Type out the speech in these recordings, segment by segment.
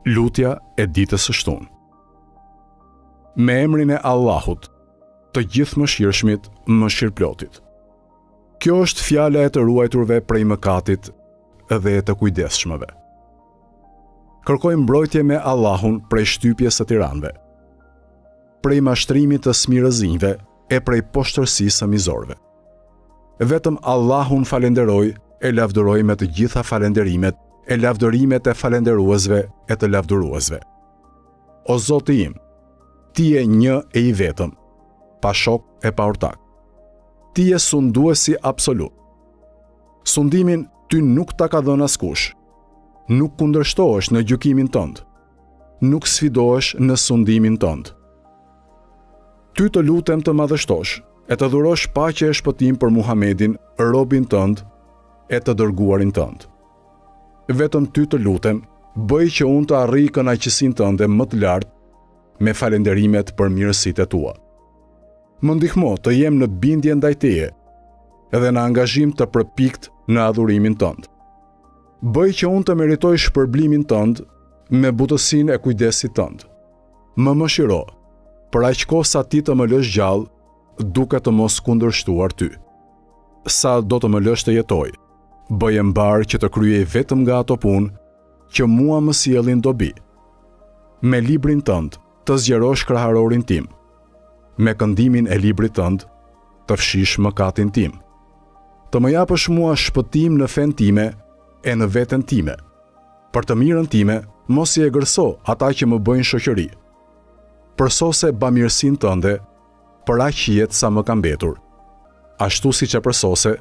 Lutja e ditës së shtunë. Me emrin e Allahut, të gjithë mëshirshmit, mëshirplotit. Kjo është fjala e të ruajturve prej mëkatit dhe e të kujdesshmëve. Kërkojmë mbrojtje me Allahun prej shtypjes së tiranëve, prej mashtrimit të smirëzinjve e prej poshtërsisë së mizorëve. Vetëm Allahun falenderoj, e lavdëroj me të gjitha falenderimet, e lavdërimet e falenderuesve e të lavdëruesve. O Zoti im, Ti je një e i vetëm, pa shok e pa ortak. Ti je sunduesi absolut. Sundimin Ty nuk ta ka dhënë askush. Nuk kundërshtohesh në gjykimin tënd. Nuk sfidohesh në sundimin tënd. Ty të lutem të madhështosh, e të dhurosh paqe e shpëtim për Muhamedin, robin tënd, e të dërguarin tënd. Vetëm Ty të lutem, bëj që unë të arrij kënaqësinë tënde më të lartë me falenderimet për mirësitë Tua. Më ndihmo të jem në bindje ndaj Teje, edhe në angazhim të përpikt në adhurimin tënd. Bëj që unë të meritoj shpërblimin tënd me butësinë e kujdesit tënd. Më mëshiro, për aq kohë sa Ti të më lësh gjallë, duke të mos kundërshtuar Ty. Sa do të më lësh të jetoj, bëje mbar që të kryej vetëm nga ato punë që mua më sjellin dobi. Me librin tënd të zgjerosh kraharorin tim. Me këndimin e librit tënd të fshish mëkatin tim. Të më japësh mua shpëtim në fen time e në veten time. Për të mirën time, mos i egërso ata që më bëjnë shoqëri. Përsose bamirësinë tënde për aq jetë sa më ka mbetur. Ashtu siç e përsose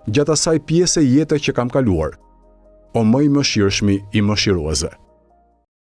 gjatë asaj pjese jete që kam kaluar, o më i mëshirshmi i mëshiruesve.